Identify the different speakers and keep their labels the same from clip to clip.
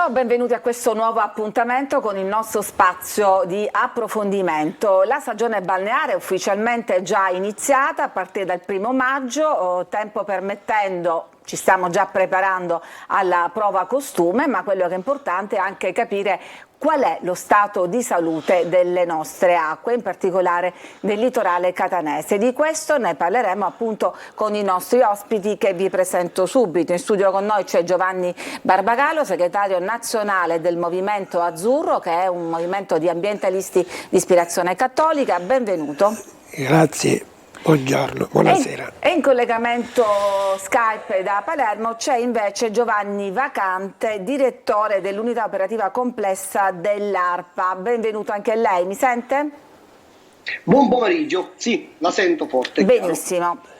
Speaker 1: Buongiorno, benvenuti a questo nuovo appuntamento con il nostro spazio di approfondimento. La stagione balneare è ufficialmente già iniziata a partire dal 1° maggio, tempo permettendo. Ci stiamo già preparando alla prova costume, ma quello che è importante è anche capire qual è lo stato di salute delle nostre acque, in particolare del litorale catanese. Di questo ne parleremo appunto con i nostri ospiti che vi presento subito. In studio con noi c'è Giovanni Barbagallo, segretario nazionale del Movimento Azzurro, che è un movimento di ambientalisti di ispirazione cattolica. Benvenuto.
Speaker 2: Grazie. Buongiorno, buonasera.
Speaker 1: E in collegamento Skype da Palermo c'è invece Giovanni Vacante, direttore dell'unità operativa complessa dell'ARPA. Benvenuto anche a lei, mi sente?
Speaker 3: Buon pomeriggio, sì, la sento forte.
Speaker 1: Benissimo.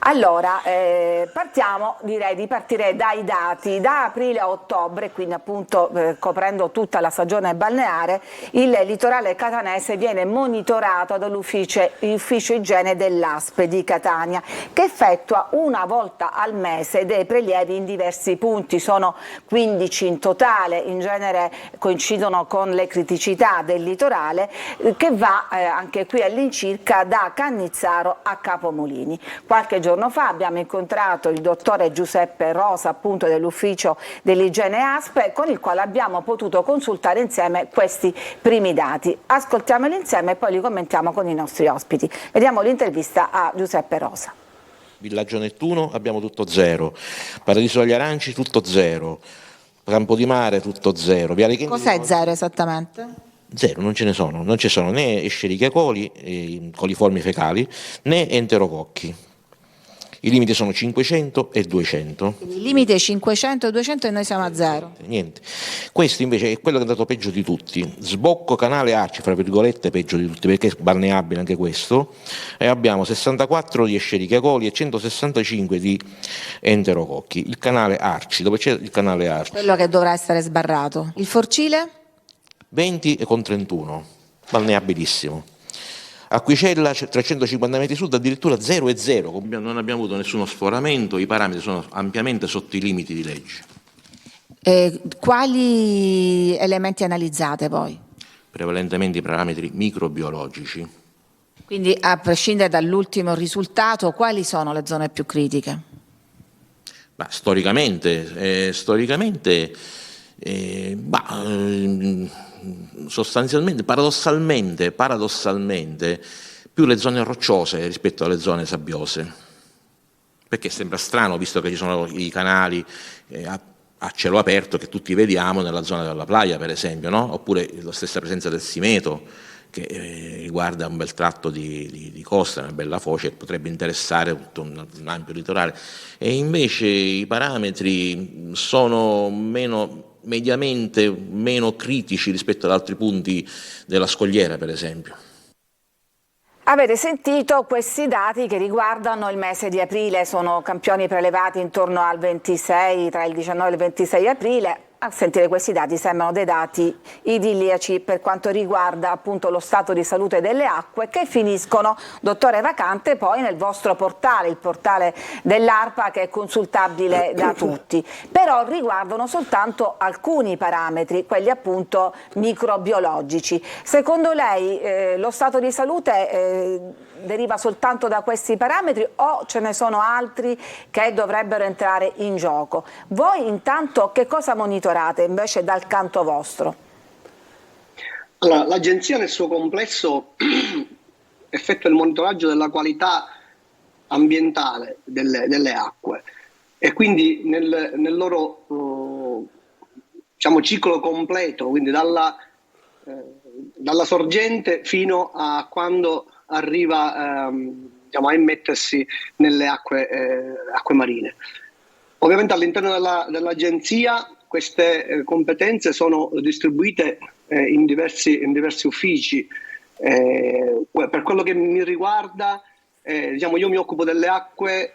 Speaker 1: Allora, direi di partire dai dati. Da aprile a ottobre, quindi appunto coprendo tutta la stagione balneare, il litorale catanese viene monitorato dall'ufficio igiene dell'ASP di Catania, che effettua una volta al mese dei prelievi in diversi punti. Sono 15 in totale, in genere coincidono con le criticità del litorale, che va anche qui all'incirca da Cannizzaro a Capomolini. Qualche giorno fa abbiamo incontrato il dottore Giuseppe Rosa, appunto dell'ufficio dell'igiene ASP, con il quale abbiamo potuto consultare insieme questi primi dati. Ascoltiamoli insieme e poi li commentiamo con i nostri ospiti. Vediamo l'intervista a Giuseppe Rosa.
Speaker 4: Villaggio Nettuno abbiamo tutto zero, Paradiso degli Aranci tutto zero, Campo di Mare tutto zero.
Speaker 1: Cos'è zero esattamente?
Speaker 4: Zero, non ce ne sono, non ci sono né Escherichia coli, coliformi fecali, né enterococchi. I limiti sono 500 e 200.
Speaker 1: Il limite è 500 e 200 e noi siamo a zero.
Speaker 4: Niente. Questo invece è quello che è andato peggio di tutti. Sbocco Canale Arci, fra virgolette, peggio di tutti, perché è balneabile anche questo. E abbiamo 64 di Escherichia coli e 165 di enterococchi. Il canale Arci, dove c'è il canale Arci?
Speaker 1: Quello che dovrà essere sbarrato. Il Forcile?
Speaker 4: 20 con 31. Balneabilissimo. Acquicella 350 metri sud addirittura 0 e 0, non abbiamo avuto nessuno sforamento, i parametri sono ampiamente sotto i limiti di legge.
Speaker 1: Quali elementi analizzate poi?
Speaker 4: Prevalentemente i parametri microbiologici.
Speaker 1: Quindi a prescindere dall'ultimo risultato, quali sono le zone più critiche?
Speaker 4: Sostanzialmente, paradossalmente, più le zone rocciose rispetto alle zone sabbiose, perché sembra strano visto che ci sono i canali a cielo aperto che tutti vediamo nella zona della playa, per esempio, no? Oppure la stessa presenza del Simeto che riguarda un bel tratto di costa, una bella foce che potrebbe interessare tutto un ampio litorale, e invece i parametri sono mediamente meno critici rispetto ad altri punti della scogliera, per esempio.
Speaker 1: Avete sentito questi dati che riguardano il mese di aprile, sono campioni prelevati intorno al 26, tra il 19 e il 26 aprile. A sentire questi dati sembrano dei dati idilliaci per quanto riguarda appunto lo stato di salute delle acque, che finiscono, dottore Vacante, poi nel vostro portale, il portale dell'ARPA, che è consultabile da tutti. Però riguardano soltanto alcuni parametri, quelli appunto microbiologici. Secondo lei lo stato di salute deriva soltanto da questi parametri o ce ne sono altri che dovrebbero entrare in gioco? Voi intanto che cosa monitorate invece dal canto vostro?
Speaker 3: Allora, l'agenzia nel suo complesso effettua il monitoraggio della qualità ambientale delle acque e quindi nel loro ciclo completo, quindi dalla sorgente fino a quando arriva a immettersi nelle acque marine. Ovviamente all'interno dell'agenzia queste competenze sono distribuite in diversi uffici. Per quello che mi riguarda, io mi occupo delle acque,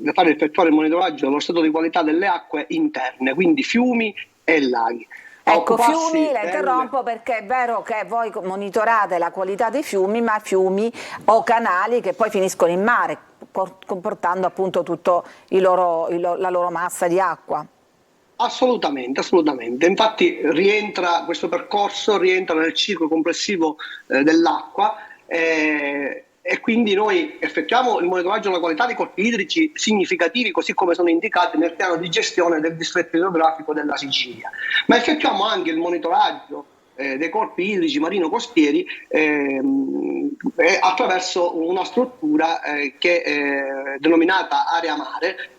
Speaker 3: da fare effettuare il monitoraggio dello stato di qualità delle acque interne, quindi fiumi e laghi.
Speaker 1: Ecco, fiumi, la interrompo perché è vero che voi monitorate la qualità dei fiumi, ma fiumi o canali che poi finiscono in mare, comportando appunto tutto la loro massa di acqua.
Speaker 3: Assolutamente, assolutamente. Infatti questo percorso rientra nel ciclo complessivo dell'acqua, e quindi noi effettuiamo il monitoraggio della qualità dei corpi idrici significativi, così come sono indicati nel piano di gestione del distretto idrografico della Sicilia, ma effettuiamo anche il monitoraggio dei corpi idrici marino-costieri attraverso una struttura che è denominata Area Mare,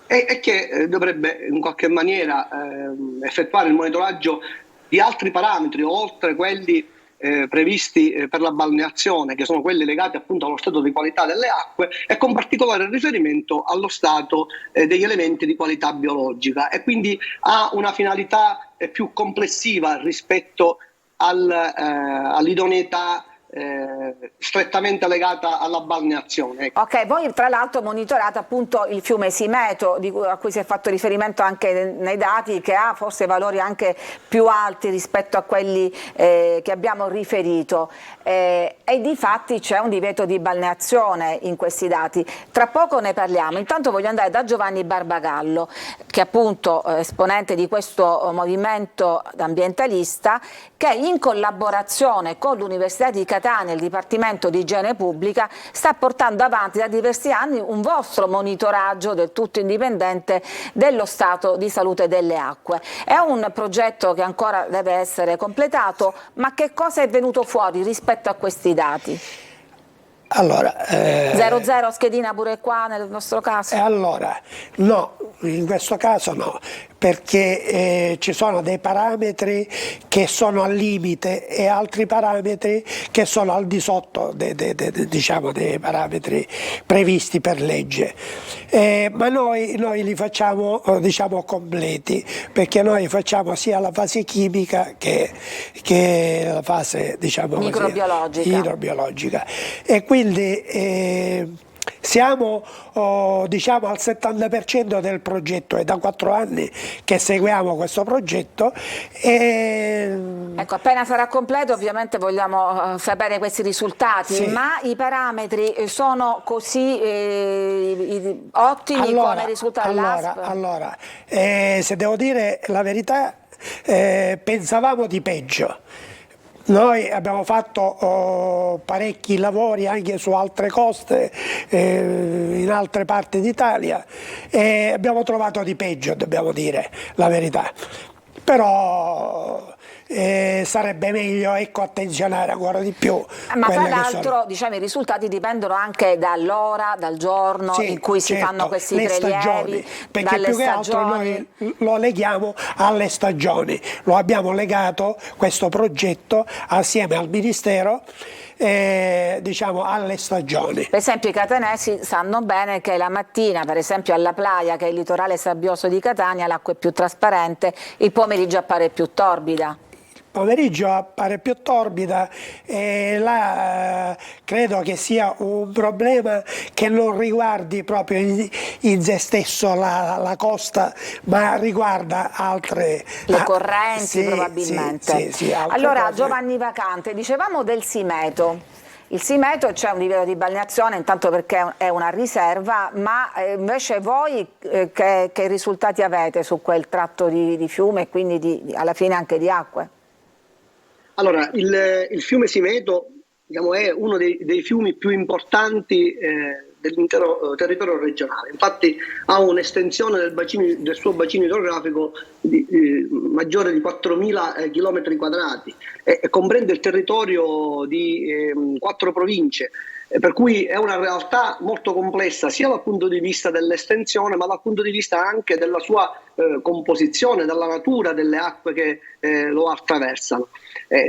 Speaker 3: e che dovrebbe in qualche maniera effettuare il monitoraggio di altri parametri oltre quelli previsti per la balneazione, che sono quelli legati appunto allo stato di qualità delle acque, e con particolare riferimento allo stato degli elementi di qualità biologica, e quindi ha una finalità più complessiva rispetto all'idoneità strettamente legata alla balneazione. Ecco.
Speaker 1: Ok, voi tra l'altro monitorate appunto il fiume Simeto, a cui si è fatto riferimento anche nei dati, che ha forse valori anche più alti rispetto a quelli che abbiamo riferito, e di fatti c'è un divieto di balneazione in questi dati. Tra poco ne parliamo. Intanto voglio andare da Giovanni Barbagallo, che è appunto esponente di questo movimento ambientalista, che in collaborazione con l'Università di Catania e il Dipartimento di Igiene Pubblica sta portando avanti da diversi anni un vostro monitoraggio del tutto indipendente dello stato di salute delle acque. È un progetto che ancora deve essere completato, ma che cosa è venuto fuori rispetto a questi dati?
Speaker 2: Allora,
Speaker 1: 0-0 schedina pure qua nel nostro caso?
Speaker 2: allora, no, in questo caso no, perché ci sono dei parametri che sono al limite e altri parametri che sono al di sotto diciamo, dei parametri previsti per legge. Ma noi li facciamo diciamo, completi, perché noi facciamo sia la fase chimica che la fase diciamo così, idrobiologica. E quindi siamo diciamo al 70% del progetto, è da 4 anni che seguiamo questo progetto.
Speaker 1: Ecco, appena sarà completo ovviamente vogliamo sapere questi risultati,
Speaker 2: sì.
Speaker 1: Ma i parametri sono così ottimi come risulta dall'ASP?
Speaker 2: Allora, se devo dire la verità, pensavamo di peggio. Noi abbiamo fatto parecchi lavori anche su altre coste, in altre parti d'Italia, e abbiamo trovato di peggio, dobbiamo dire la verità. Però sarebbe meglio attenzionare ancora di più.
Speaker 1: Ma tra l'altro diciamo, i risultati dipendono anche dall'ora, dal giorno in cui si fanno questi prelievi,
Speaker 2: stagioni, perché
Speaker 1: dalle
Speaker 2: più che altro noi lo leghiamo alle stagioni. Lo abbiamo legato, questo progetto, assieme al Ministero, diciamo alle stagioni.
Speaker 1: Per esempio i catanesi sanno bene che la mattina, per esempio alla Playa, che è il litorale sabbioso di Catania, l'acqua è più trasparente, il pomeriggio appare più torbida.
Speaker 2: Pomeriggio appare più torbida, e là credo che sia un problema che non riguardi proprio in se stesso la costa, ma riguarda altre...
Speaker 1: Le correnti probabilmente.
Speaker 2: Sì,
Speaker 1: allora
Speaker 2: cose.
Speaker 1: Giovanni Vacante, dicevamo del Simeto. Il Simeto c'è un livello di balneazione, intanto perché è una riserva, ma invece voi che risultati avete su quel tratto di fiume e quindi alla fine anche di acque?
Speaker 3: Allora, il fiume Simeto, diciamo, è uno dei fiumi più importanti dell'intero territorio regionale. Infatti ha un'estensione del suo bacino idrografico maggiore di 4.000 km quadrati e comprende il territorio di 4 province. Per cui è una realtà molto complessa sia dal punto di vista dell'estensione, ma dal punto di vista anche della sua composizione, della natura delle acque che lo attraversano.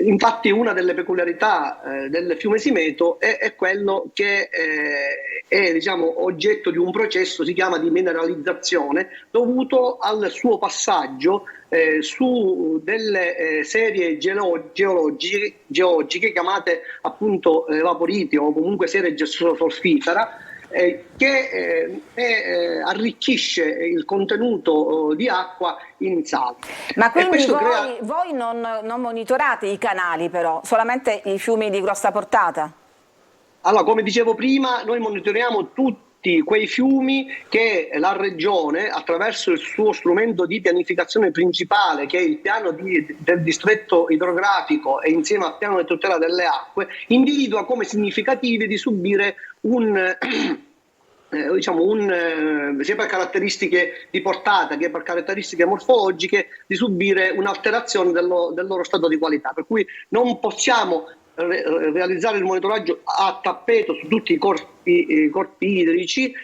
Speaker 3: Infatti una delle peculiarità del fiume Simeto è quello che è diciamo, oggetto di un processo, si chiama di mineralizzazione, dovuto al suo passaggio su delle serie geologiche chiamate appunto evaporiti o comunque serie gessosolfifera, che arricchisce il contenuto di acqua in sale.
Speaker 1: Ma quindi voi non monitorate i canali però, solamente i fiumi di grossa portata?
Speaker 3: Allora, come dicevo prima, noi monitoriamo tutti tutti quei fiumi che la Regione, attraverso il suo strumento di pianificazione principale, che è il piano del distretto idrografico e insieme al piano di tutela delle acque, individua come significativi di subire sia per caratteristiche di portata che per caratteristiche morfologiche, di subire un'alterazione del loro stato di qualità, per cui non possiamo realizzare il monitoraggio a tappeto su tutti i corpi idrici,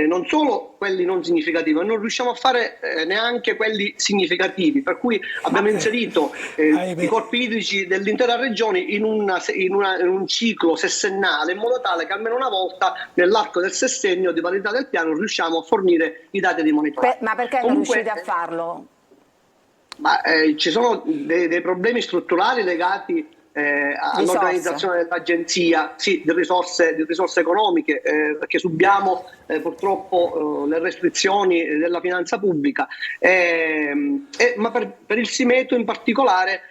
Speaker 3: non solo quelli non significativi, ma non riusciamo a fare neanche quelli significativi, per cui abbiamo inserito i corpi idrici dell'intera regione in un ciclo sessennale, in modo tale che almeno una volta nell'arco del sessennio di validità del piano riusciamo a fornire i dati di monitoraggio.
Speaker 1: Ma perché non riuscite a farlo?
Speaker 3: Ci sono dei problemi strutturali legati all'organizzazione dell'agenzia, sì, di risorse economiche, perché subiamo purtroppo le restrizioni della finanza pubblica, ma per il Simeto in particolare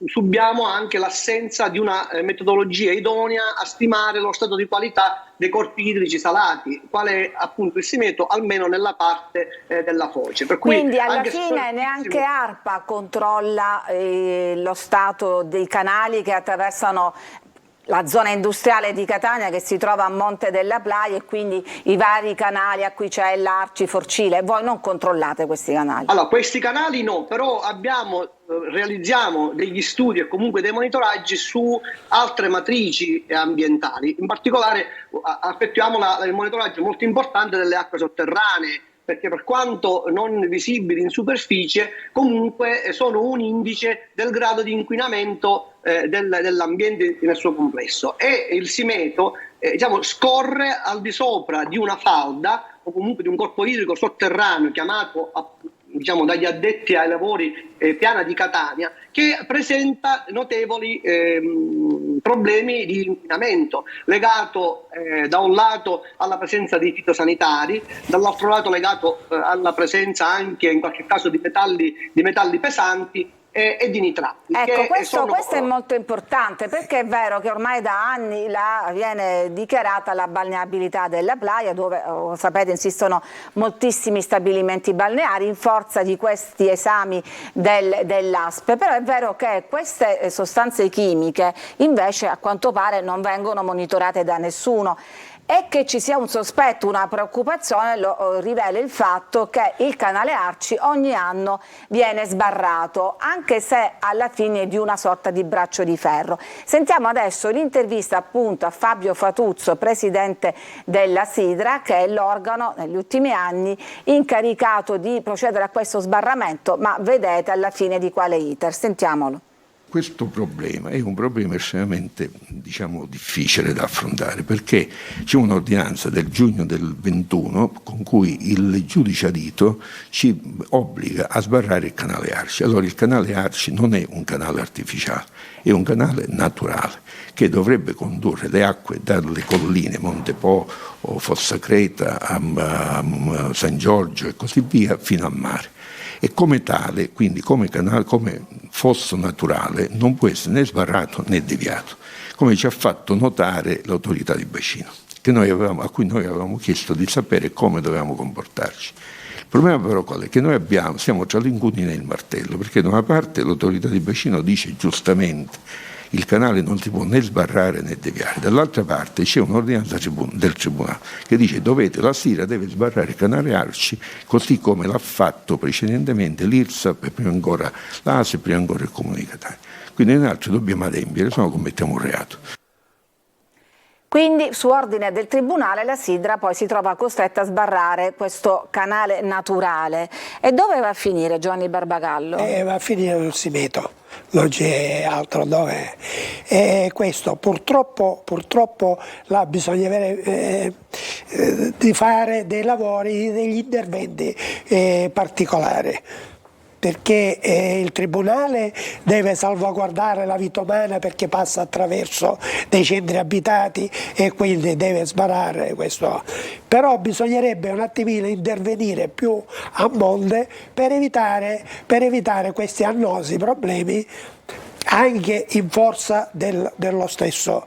Speaker 3: subiamo anche l'assenza di una metodologia idonea a stimare lo stato di qualità dei corpi idrici salati, quale è appunto il Simeto, almeno nella parte della foce. Per cui
Speaker 1: quindi alla fine neanche ARPA controlla lo stato dei canali che attraversano la zona industriale di Catania, che si trova a Monte della Playa, e quindi i vari canali, Acquicella, Arci, Forcile. Voi non controllate questi canali?
Speaker 3: Allora, questi canali no, però realizziamo degli studi e comunque dei monitoraggi su altre matrici ambientali. In particolare effettuiamo il monitoraggio molto importante delle acque sotterranee, perché per quanto non visibili in superficie, comunque sono un indice del grado di inquinamento dell'ambiente nel suo complesso. E il Simeto scorre al di sopra di una falda o comunque di un corpo idrico sotterraneo chiamato dagli addetti ai lavori Piana di Catania, che presenta notevoli problemi di inquinamento, legato da un lato alla presenza di fitosanitari, dall'altro lato legato alla presenza anche in qualche caso di metalli pesanti e di nitrati.
Speaker 1: Ecco, questo è molto importante, perché è vero che ormai da anni viene dichiarata la balneabilità della Playa, dove sapete insistono moltissimi stabilimenti balneari in forza di questi esami dell'ASP, però è vero che queste sostanze chimiche invece a quanto pare non vengono monitorate da nessuno. E che ci sia un sospetto, una preoccupazione, lo rivela il fatto che il canale Arci ogni anno viene sbarrato, anche se alla fine è di una sorta di braccio di ferro. Sentiamo adesso l'intervista appunto a Fabio Fatuzzo, presidente della Sidra, che è l'organo negli ultimi anni incaricato di procedere a questo sbarramento, ma vedete alla fine di quale iter. Sentiamolo.
Speaker 5: Questo problema è un problema estremamente difficile da affrontare, perché c'è un'ordinanza del giugno del 21 con cui il giudice adito ci obbliga a sbarrare il canale Arci. Allora il canale Arci non è un canale artificiale, è un canale naturale che dovrebbe condurre le acque dalle colline Monte Po o Fossa Creta a San Giorgio e così via fino a mare. E come tale, quindi come canale, come fosso naturale, non può essere né sbarrato né deviato, come ci ha fatto notare l'autorità di bacino, a cui noi avevamo chiesto di sapere come dovevamo comportarci. Il problema però qual è? Che noi siamo tra l'incudine e il martello, perché da una parte l'autorità di bacino dice giustamente il canale non si può né sbarrare né deviare, dall'altra parte c'è un'ordinanza del Tribunale che dice la Sidra deve sbarrare il canale Arci, così come l'ha fatto precedentemente l'IRSAP e prima ancora l'ASI e prima ancora il Comune di Catania. Quindi noi altri dobbiamo adempiere, se no commettiamo un reato.
Speaker 1: Quindi su ordine del Tribunale la Sidra poi si trova costretta a sbarrare questo canale naturale. E dove va a finire Giovanni Barbagallo?
Speaker 2: Va a finire nel Simeto, non c'è altro dove. E questo purtroppo là bisogna di fare dei lavori, degli interventi particolari. Perché il Tribunale deve salvaguardare la vita umana perché passa attraverso dei centri abitati e quindi deve sbarrare questo. Però bisognerebbe un attimino intervenire più a monte per evitare questi annosi problemi anche in forza dello stesso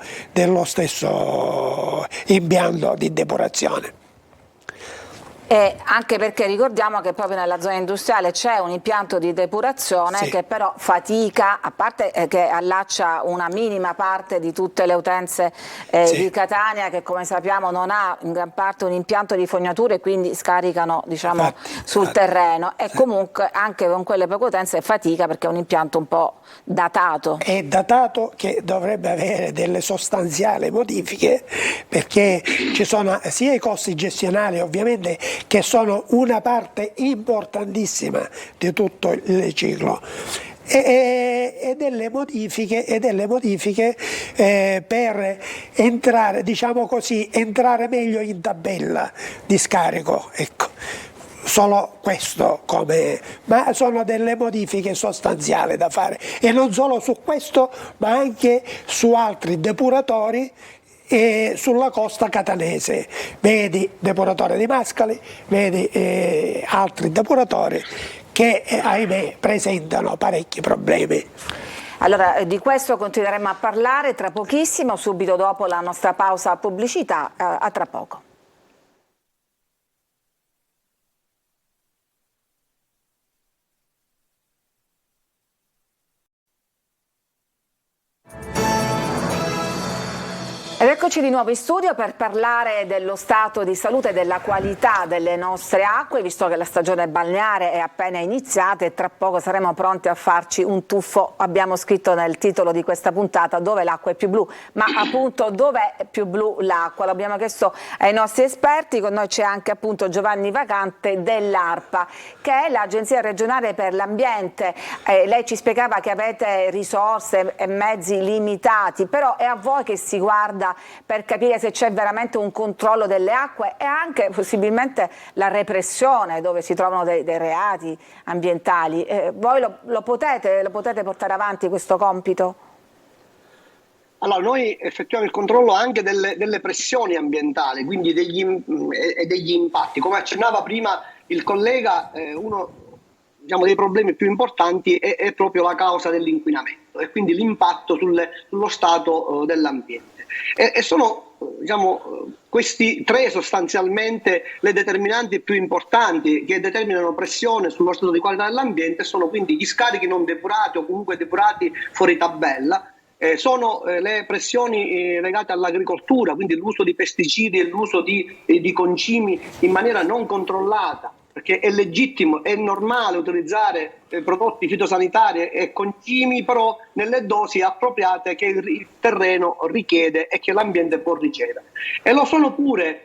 Speaker 2: impianto di depurazione.
Speaker 1: E anche perché ricordiamo che proprio nella zona industriale c'è un impianto di depurazione
Speaker 2: Sì.
Speaker 1: che però fatica, a parte che allaccia una minima parte di tutte le utenze
Speaker 2: Sì.
Speaker 1: di Catania, che come sappiamo non ha in gran parte un impianto di fognature e quindi scaricano, diciamo, sul terreno, e comunque anche con quelle poche utenze fatica perché è un impianto un po' datato.
Speaker 2: È datato, che dovrebbe avere delle sostanziali modifiche, perché ci sono sia i costi gestionali ovviamente, che sono una parte importantissima di tutto il ciclo, e delle modifiche per entrare, diciamo così, entrare meglio in tabella di scarico, ecco. Solo questo, ma sono delle modifiche sostanziali da fare, e non solo su questo ma anche su altri depuratori e sulla costa catanese, vedi depuratore di Mascali, vedi altri depuratori che ahimè presentano parecchi problemi.
Speaker 1: Allora, di questo continueremo a parlare tra pochissimo, subito dopo la nostra pausa pubblicità. A tra poco. Ed eccoci di nuovo in studio per parlare dello stato di salute e della qualità delle nostre acque, visto che la stagione balneare è appena iniziata e tra poco saremo pronti a farci un tuffo. Abbiamo scritto nel titolo di questa puntata dove l'acqua è più blu, ma appunto dov'è più blu l'acqua? L'abbiamo chiesto ai nostri esperti. Con noi c'è anche appunto Giovanni Vacante dell'ARPA, che è l'Agenzia regionale per l'ambiente. Lei ci spiegava che avete risorse e mezzi limitati, però è a voi che si guarda per capire se c'è veramente un controllo delle acque e anche possibilmente la repressione dove si trovano dei reati ambientali. Voi lo potete portare avanti questo compito?
Speaker 3: Allora, noi effettuiamo il controllo anche delle pressioni ambientali, quindi degli impatti. Come accennava prima il collega, uno, diciamo, dei problemi più importanti è proprio la causa dell'inquinamento e quindi l'impatto sullo stato dell'ambiente. E sono, diciamo, questi tre sostanzialmente le determinanti più importanti che determinano pressione sullo stato di qualità dell'ambiente. Sono quindi gli scarichi non depurati o comunque depurati fuori tabella, sono le pressioni legate all'agricoltura, quindi l'uso di pesticidi e l'uso di concimi in maniera non controllata, perché è legittimo, è normale utilizzare prodotti fitosanitari e concimi, però nelle dosi appropriate che il terreno richiede e che l'ambiente può ricevere. E lo sono pure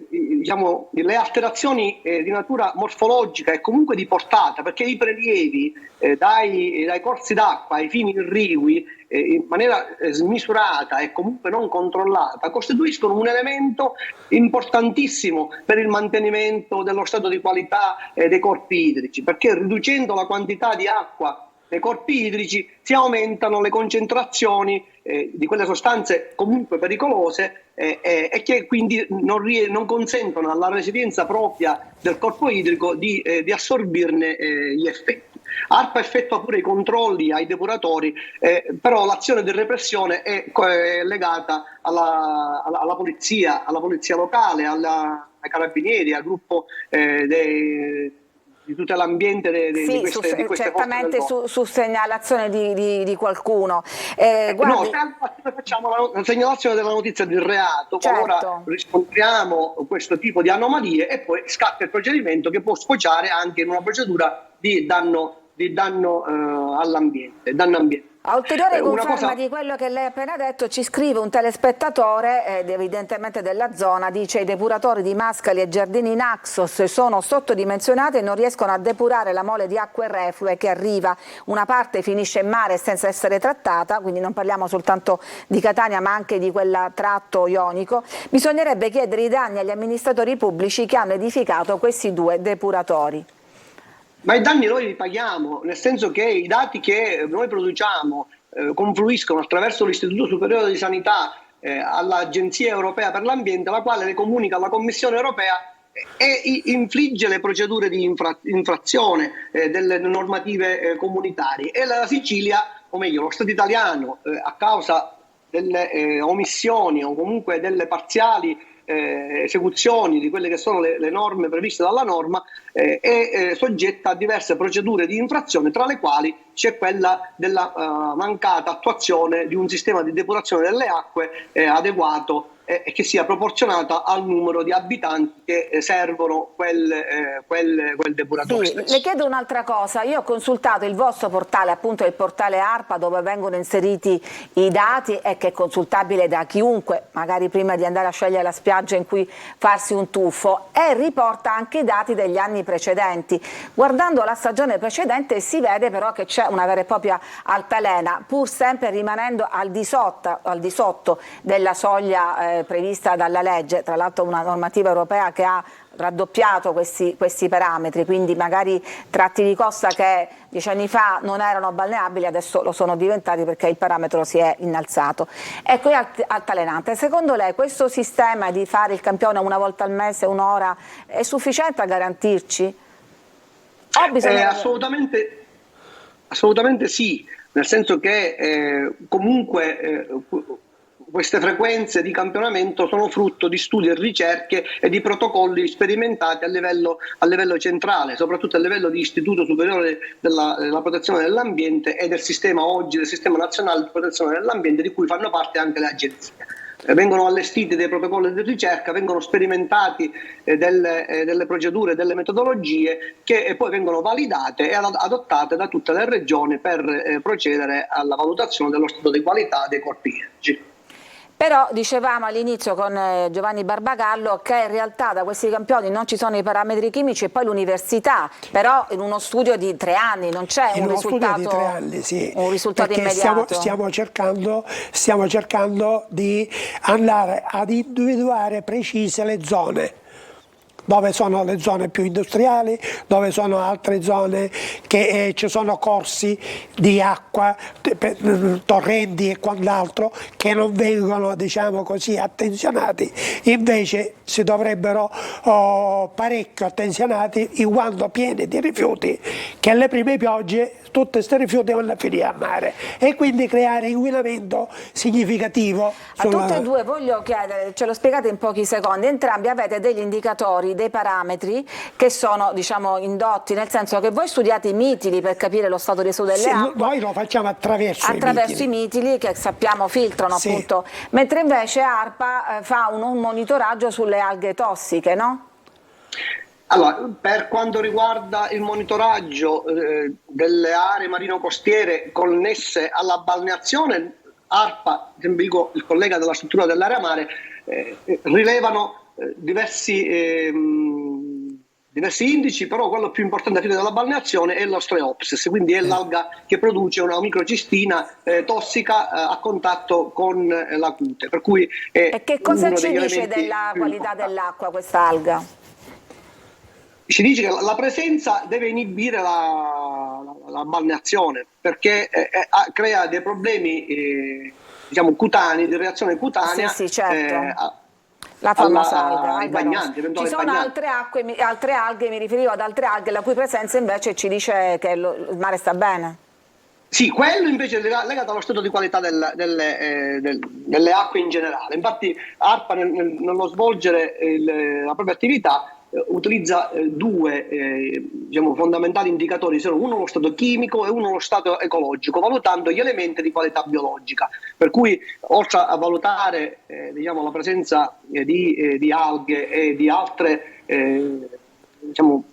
Speaker 3: diciamo, le alterazioni di natura morfologica e comunque di portata, perché i prelievi dai corsi d'acqua ai fini irrigui in maniera smisurata e comunque non controllata costituiscono un elemento importantissimo per il mantenimento dello stato di qualità dei corpi idrici, perché riducendo la quantità di acqua nei corpi idrici si aumentano le concentrazioni di quelle sostanze comunque pericolose e che quindi non consentono alla resilienza propria del corpo idrico di assorbirne gli effetti. ARPA effettua pure i controlli ai depuratori, però l'azione di repressione è legata alla polizia locale, ai carabinieri, al gruppo di tutela ambiente
Speaker 1: sì,
Speaker 3: di queste
Speaker 1: certamente su segnalazione di qualcuno.
Speaker 3: No, facciamo la segnalazione della notizia di reato, qualora riscontriamo questo tipo di anomalie, e poi scatta il procedimento che può sfociare anche in una procedura di danno all'ambiente, danno ambientale.
Speaker 1: A ulteriore conferma di quello che lei ha appena detto, ci scrive un telespettatore evidentemente della zona, dice: i depuratori di Mascali e Giardini Naxos sono sottodimensionati e non riescono a depurare la mole di acque reflue che arriva, una parte finisce in mare senza essere trattata, quindi non parliamo soltanto di Catania ma anche di quel tratto ionico. Bisognerebbe chiedere i danni agli amministratori pubblici che hanno edificato questi due depuratori.
Speaker 3: Ma i danni noi li paghiamo, nel senso che i dati che noi produciamo confluiscono attraverso l'Istituto Superiore di Sanità all'Agenzia Europea per l'Ambiente, la quale le comunica alla Commissione Europea e infligge le procedure di infrazione delle normative comunitarie. E la Sicilia o meglio lo Stato italiano, a causa delle omissioni o comunque delle parziali esecuzioni di quelle che sono le norme previste dalla norma, è soggetta a diverse procedure di infrazione, tra le quali c'è quella della mancata attuazione di un sistema di depurazione delle acque adeguato e che sia proporzionata al numero di abitanti che servono quel depuratore.
Speaker 1: Sì, le chiedo un'altra cosa, io ho consultato il vostro portale, appunto il portale ARPA, dove vengono inseriti i dati e che è consultabile da chiunque, magari prima di andare a scegliere la spiaggia in cui farsi un tuffo, e riporta anche i dati degli anni precedenti. Guardando la stagione precedente si vede però che c'è una vera e propria altalena, pur sempre rimanendo al di sotto della soglia prevista dalla legge, tra l'altro una normativa europea che ha raddoppiato questi parametri, quindi magari tratti di costa che 10 anni fa non erano balneabili adesso lo sono diventati perché il parametro si è innalzato. Ecco, è altalenante. Secondo lei questo sistema di fare il campione una volta al mese, un'ora, è sufficiente a garantirci?
Speaker 3: Assolutamente sì, nel senso che comunque queste frequenze di campionamento sono frutto di studi e ricerche e di protocolli sperimentati a livello centrale, soprattutto a livello di Istituto Superiore della Protezione dell'Ambiente e del sistema nazionale di protezione dell'ambiente, di cui fanno parte anche le agenzie. Vengono allestiti dei protocolli di ricerca, vengono sperimentati delle procedure, delle metodologie che poi vengono validate e adottate da tutte le regioni per procedere alla valutazione dello stato di qualità dei corpi idrici.
Speaker 1: Però dicevamo all'inizio con Giovanni Barbagallo che in realtà da questi campioni non ci sono i parametri chimici e poi l'università, però in uno studio di 3 anni non c'è un risultato,
Speaker 2: di 3 anni, sì,
Speaker 1: un risultato
Speaker 2: perché
Speaker 1: immediato.
Speaker 2: Stiamo cercando di andare ad individuare precise le zone, dove sono le zone più industriali, dove sono altre zone che ci sono corsi di acqua, torrenti e quant'altro che non vengono, diciamo così, attenzionati. Invece si dovrebbero parecchio attenzionati in quanto pieni di rifiuti, che alle prime piogge tutti questi rifiuti vanno a finire a mare e quindi creare inquinamento significativo.
Speaker 1: A tutte e due voglio chiedere, ce lo spiegate in pochi secondi, entrambi avete degli indicatori, dei parametri che sono, diciamo, indotti, nel senso che voi studiate i mitili per capire lo stato di salute delle acque.
Speaker 2: Noi lo facciamo attraverso
Speaker 1: i mitili che sappiamo filtrano, sì, appunto, mentre invece ARPA fa un monitoraggio sulle alghe tossiche, no?
Speaker 3: Allora, per quanto riguarda il monitoraggio delle aree marino-costiere connesse alla balneazione, ARPA, il collega della struttura dell'area mare, rilevano diversi indici, però quello più importante alla fine della balneazione è l'Ostreopsis, quindi è l'alga che produce una microcistina tossica a contatto con la cute. Per cui
Speaker 1: e che cosa ci dice della qualità dell'acqua questa alga?
Speaker 3: Ci dice che la presenza deve inibire la balneazione, perché crea dei problemi diciamo cutanei, di reazione cutanea.
Speaker 1: Sì, certo. La famosa alga
Speaker 3: bagnanti,
Speaker 1: ci sono altre alghe, mi riferivo ad altre alghe la cui presenza invece ci dice che il mare sta bene.
Speaker 3: Sì, quello invece è legato allo stato di qualità delle acque in generale. Infatti ARPA nello svolgere la propria attività utilizza due diciamo, fondamentali indicatori, sono uno lo stato chimico e uno lo stato ecologico, valutando gli elementi di qualità biologica. Per cui oltre a valutare diciamo, la presenza di alghe e di altre diciamo,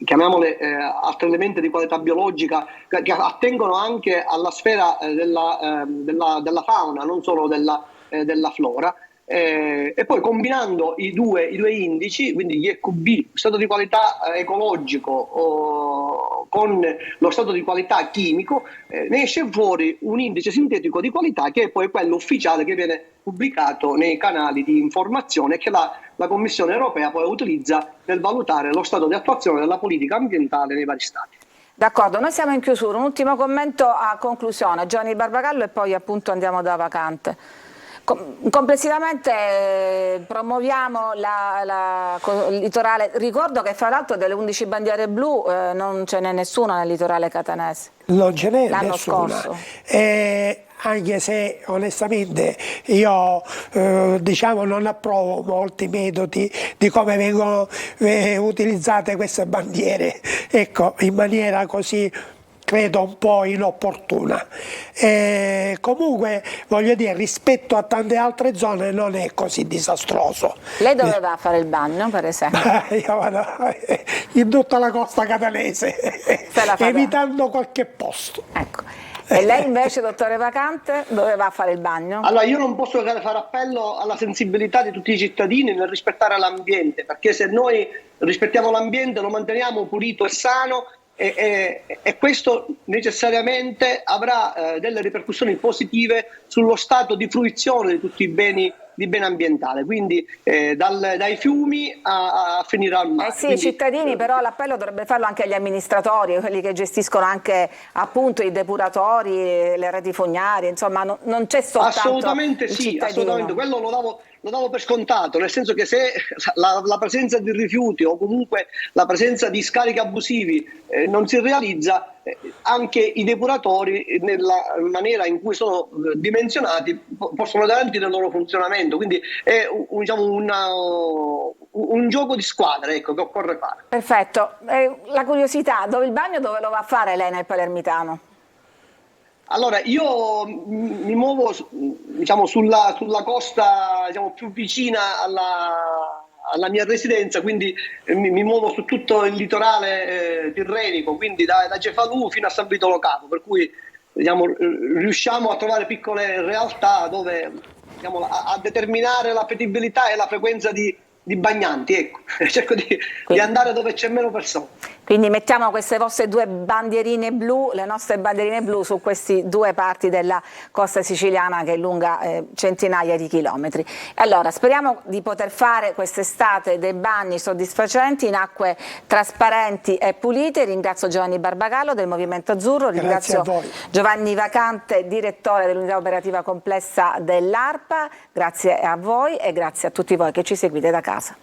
Speaker 3: chiamiamole altri elementi di qualità biologica che attengono anche alla sfera della fauna, non solo della flora. E poi combinando i due indici, quindi gli EQB, stato di qualità ecologico con lo stato di qualità chimico, ne esce fuori un indice sintetico di qualità che è poi quello ufficiale che viene pubblicato nei canali di informazione che la Commissione europea poi utilizza nel valutare lo stato di attuazione della politica ambientale nei vari stati.
Speaker 1: D'accordo, noi siamo in chiusura, un ultimo commento a conclusione, Giovanni Barbagallo, e poi appunto andiamo da vacante. Complessivamente promuoviamo il litorale. Ricordo che fra l'altro delle 11 bandiere blu non ce n'è nessuna nel litorale catanese.
Speaker 2: Non ce n'è
Speaker 1: L'anno
Speaker 2: nessuna.
Speaker 1: scorso.
Speaker 2: Anche se onestamente io diciamo non approvo molti metodi di come vengono utilizzate queste bandiere, ecco, in maniera così credo un po' inopportuna. Comunque voglio dire, rispetto a tante altre zone non è così disastroso.
Speaker 1: Lei dove va a fare il bagno, per esempio?
Speaker 2: Io vado in tutta la costa catanese, evitando qualche posto.
Speaker 1: Ecco. E lei invece, dottore Vacante, dove va a fare il bagno?
Speaker 3: Allora, io non posso che fare appello alla sensibilità di tutti i cittadini nel rispettare l'ambiente, perché se noi rispettiamo l'ambiente lo manteniamo pulito e sano, e questo necessariamente avrà delle ripercussioni positive sullo stato di fruizione di tutti i beni di bene ambientale, quindi dai fiumi a finire al mare.
Speaker 1: Sì, i cittadini, però l'appello dovrebbe farlo anche agli amministratori, quelli che gestiscono anche appunto i depuratori, le reti fognarie, insomma non c'è soltanto
Speaker 3: assolutamente
Speaker 1: il
Speaker 3: sì,
Speaker 1: cittadino.
Speaker 3: assolutamente, quello lo davo per scontato, nel senso che se la presenza di rifiuti o comunque la presenza di scarichi abusivi non si realizza, anche i depuratori nella maniera in cui sono dimensionati possono garantire il loro funzionamento, quindi è un gioco di squadra, ecco, che occorre fare.
Speaker 1: Perfetto, la curiosità, il bagno dove lo va a fare lei nel Palermitano?
Speaker 3: Allora, io mi muovo sulla costa più vicina alla mia residenza, quindi mi muovo su tutto il litorale tirrenico, quindi da Cefalù fino a San Vito Lo Capo, per cui riusciamo a trovare piccole realtà dove a determinare l'appetibilità e la frequenza di bagnanti, ecco. Cerco di andare dove c'è meno persone.
Speaker 1: Quindi mettiamo queste vostre due bandierine blu, le nostre bandierine blu su queste due parti della costa siciliana che è lunga centinaia di chilometri. Allora, speriamo di poter fare quest'estate dei bagni soddisfacenti in acque trasparenti e pulite. Ringrazio Giovanni Barbagallo del Movimento Azzurro, ringrazio Giovanni Vacante, direttore dell'unità operativa complessa dell'ARPA, grazie a voi e grazie a tutti voi che ci seguite da casa.